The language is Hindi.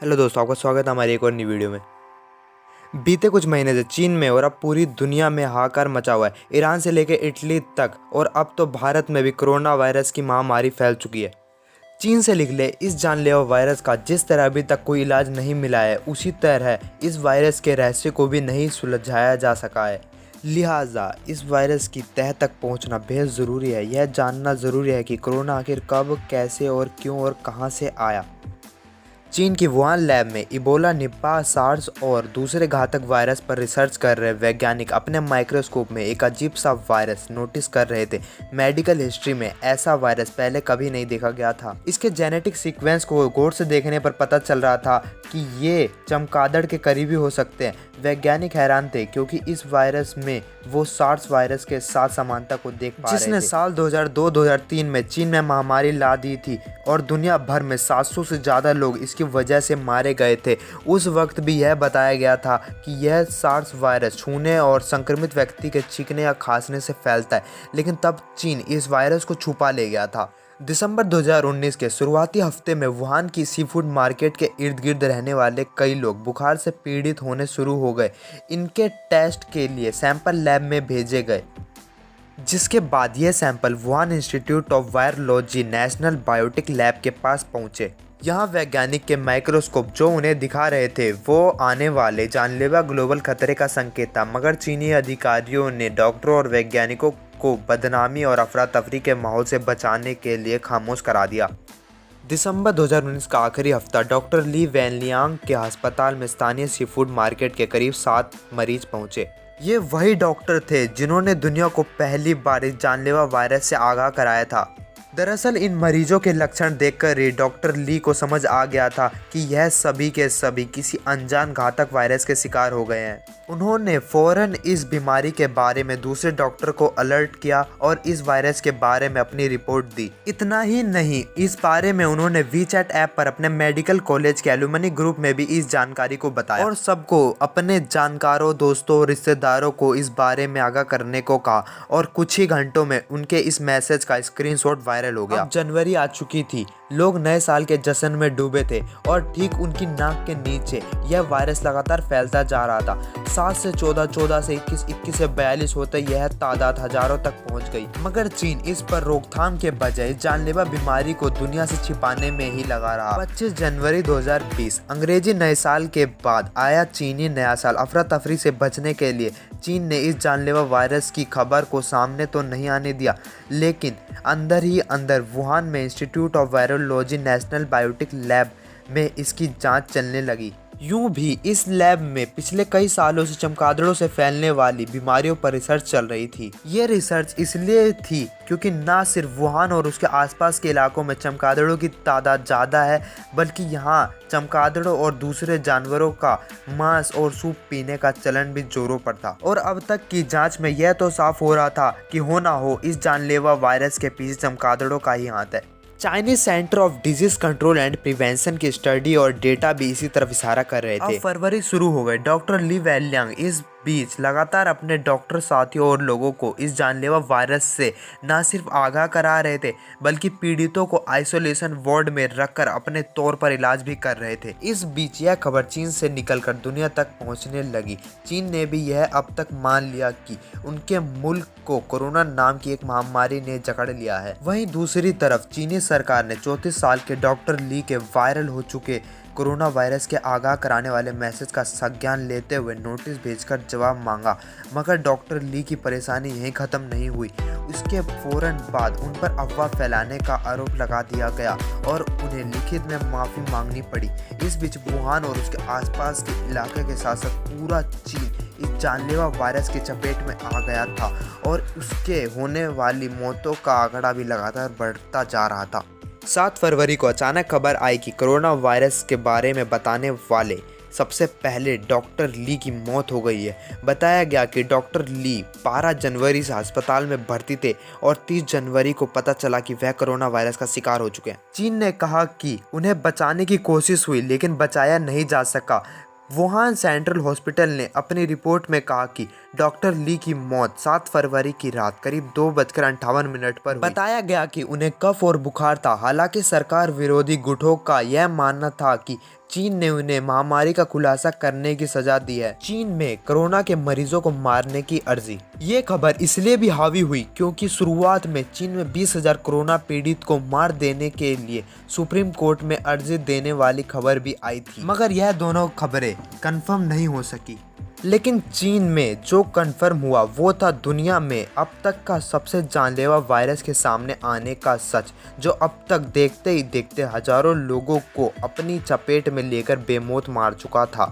हेलो दोस्तों, आपका स्वागत है हमारी एक और नई वीडियो में। बीते कुछ महीने से चीन में और अब पूरी दुनिया में हाहाकार मचा हुआ है। ईरान से लेकर इटली तक और अब तो भारत में भी कोरोना वायरस की महामारी फैल चुकी है। चीन से निकले इस जानलेवा वायरस का जिस तरह अभी तक कोई इलाज नहीं मिला है, उसी तरह इस वायरस के रहस्य को भी नहीं सुलझाया जा सका है। लिहाजा इस वायरस की तह तक पहुंचना बेहद ज़रूरी है। यह जानना ज़रूरी है कि कोरोना आखिर कब, कैसे और क्यों और कहां से आया। चीन की वुहान लैब में इबोला, निपाह, सार्स और दूसरे घातक वायरस पर रिसर्च कर रहे वैज्ञानिक अपने माइक्रोस्कोप में एक अजीब सा वायरस नोटिस कर रहे थे। मेडिकल हिस्ट्री में ऐसा वायरस पहले कभी नहीं देखा गया था। इसके जेनेटिक सीक्वेंस को गौर से देखने पर पता चल रहा था कि ये चमगादड़ के करीबी हो सकते हैं। वैज्ञानिक हैरान थे क्योंकि इस वायरस में वो सार्स वायरस के साथ समानता को देख पा रहे थे, जिसने साल 2002-2003 में चीन में महामारी ला दी थी और दुनिया भर में 700 से ज़्यादा लोग इसकी वजह से मारे गए थे। उस वक्त भी यह बताया गया था कि यह सार्स वायरस छूने और संक्रमित व्यक्ति के छींकने या खांसने से फैलता है, लेकिन तब चीन इस वायरस को छुपा ले गया था। दिसंबर 2019 के शुरुआती हफ्ते में वुहान की सीफूड मार्केट के इर्द गिर्द रहने वाले कई लोग बुखार से पीड़ित होने शुरू हो गए। इनके टेस्ट के लिए सैंपल लैब में भेजे गए, जिसके बाद ये sample Wuhan institute of virology national biotic lab के पास पहुंचे। यहाँ वैज्ञानिक के माइक्रोस्कोप जो उन्हें दिखा रहे थे वो आने वाले जानलेवा ग्लोबल खतरे का संकेत था, मगर चीनी अधिकारियों ने डॉक्टरों और वैज्ञानिकों को बदनामी और अफरा तफरी के माहौल से बचाने के लिए खामोश करा दिया। दिसंबर 2019 का आखिरी हफ्ता डॉक्टर ली वेनलियांग के अस्पताल में स्थानीय सीफूड मार्केट के करीब 7 मरीज पहुंचे। ये वही डॉक्टर थे जिन्होंने दुनिया को पहली बार इस जानलेवा वायरस से आगाह कराया था। दरअसल इन मरीजों के लक्षण देखकर ही डॉक्टर ली को समझ आ गया था कि यह सभी के सभी किसी अनजान घातक वायरस के शिकार हो गए हैं। उन्होंने फौरन इस बीमारी के बारे में दूसरे डॉक्टर को अलर्ट किया और इस वायरस के बारे में अपनी रिपोर्ट दी। इतना ही नहीं, इस बारे में उन्होंने वीचैट ऐप पर अपने मेडिकल कॉलेज के एलुमनी ग्रुप में भी इस जानकारी को बताया और सबको, अपने जानकारों, दोस्तों, रिश्तेदारों को इस बारे में आगाह करने को कहा। और कुछ ही घंटों में उनके इस मैसेज का स्क्रीनशॉट वायरल हो गया। अब जनवरी आ चुकी थी, लोग नए साल के जश्न में डूबे थे और ठीक उनकी नाक के नीचे यह वायरस लगातार फैलता जा रहा था। 7 से 14, 14 से 21, 21 से 42 होते यह तादाद हजारों तक पहुंच गई। मगर चीन इस पर रोकथाम के बजाय जानलेवा बीमारी को दुनिया से छिपाने में ही लगा रहा। 25 जनवरी 2020 अंग्रेजी नए साल के बाद आया चीनी नया साल। अफरा तफरी से बचने के लिए चीन ने इस जानलेवा वायरस की खबर को सामने तो नहीं आने दिया, लेकिन अंदर ही अंदर वुहान में institute of virology national biotic lab में इसकी जांच चलने लगी। यूं भी इस लैब में पिछले कई सालों से चमगादड़ों से फैलने वाली बीमारियों पर रिसर्च चल रही थी। ये रिसर्च इसलिए थी क्योंकि ना सिर्फ वुहान और उसके आसपास के इलाकों में चमगादड़ों की तादाद ज़्यादा है, बल्कि यहाँ चमगादड़ों और दूसरे जानवरों का मांस और सूप पीने का चलन भी जोरों पर था। और अब तक की जांच में यह तो साफ हो रहा था कि हो ना हो इस जानलेवा वायरस के पीछे चमगादड़ों का ही हाथ है। Chinese centre of disease control and prevention की स्टडी और डेटा भी इसी तरफ इशारा कर रहे थे। अब फरवरी शुरू हो गए। डॉक्टर ली वेनलियांग इस बीच लगातार अपने डॉक्टर साथियों और लोगों को इस जानलेवा वायरस से न सिर्फ आगाह करा रहे थे, बल्कि पीड़ितों को आइसोलेशन वार्ड में रखकर अपने तौर पर इलाज भी कर रहे थे। इस बीच यह खबर चीन से निकलकर दुनिया तक पहुंचने लगी। चीन ने भी यह अब तक मान लिया कि उनके मुल्क को कोरोना नाम की एक महामारी ने जकड़ लिया है। वहीं दूसरी तरफ चीनी सरकार ने 34 साल के डॉक्टर ली के वायरल हो चुके कोरोना वायरस के आगाह कराने वाले मैसेज का संज्ञान लेते हुए नोटिस भेजकर जवाब मांगा, मगर डॉक्टर ली की परेशानी यहीं ख़त्म नहीं हुई। इसके फौरन बाद उन पर अफवाह फैलाने का आरोप लगा दिया गया और उन्हें लिखित में माफ़ी मांगनी पड़ी। इस बीच वुहान और उसके आसपास के इलाके के साथ साथ पूरा चीन इस जानलेवा वायरस की चपेट में आ गया था और उसके होने वाली मौतों का आंकड़ा भी लगातार बढ़ता जा रहा था। 7 फरवरी को अचानक खबर आई कि कोरोना वायरस के बारे में बताने वाले सबसे पहले डॉक्टर ली की मौत हो गई है। बताया गया कि डॉक्टर ली 12 जनवरी से अस्पताल में भर्ती थे और 30 जनवरी को पता चला कि वह कोरोना वायरस का शिकार हो चुके हैं। चीन ने कहा कि उन्हें बचाने की कोशिश हुई, लेकिन बचाया नहीं जा सका। वुहान सेंट्रल हॉस्पिटल ने अपनी रिपोर्ट में कहा कि डॉक्टर ली की मौत 7 फरवरी की रात करीब 2:58 पर बताया गया कि उन्हें कफ और बुखार था। हालांकि सरकार विरोधी गुटों का यह मानना था कि चीन ने उन्हें महामारी का खुलासा करने की सजा दी है। चीन में कोरोना के मरीजों को मारने की अर्जी। ये खबर इसलिए भी हावी हुई क्योंकि शुरुआत में चीन में 20,000 कोरोना पीड़ित को मार देने के लिए सुप्रीम कोर्ट में अर्जी देने वाली खबर भी आई थी, मगर यह दोनों खबरें कंफर्म नहीं हो सकी। लेकिन चीन में जो कंफर्म हुआ वो था दुनिया में अब तक का सबसे जानलेवा वायरस के सामने आने का सच, जो अब तक देखते ही देखते हजारों लोगों को अपनी चपेट में लेकर बेमौत मार चुका था।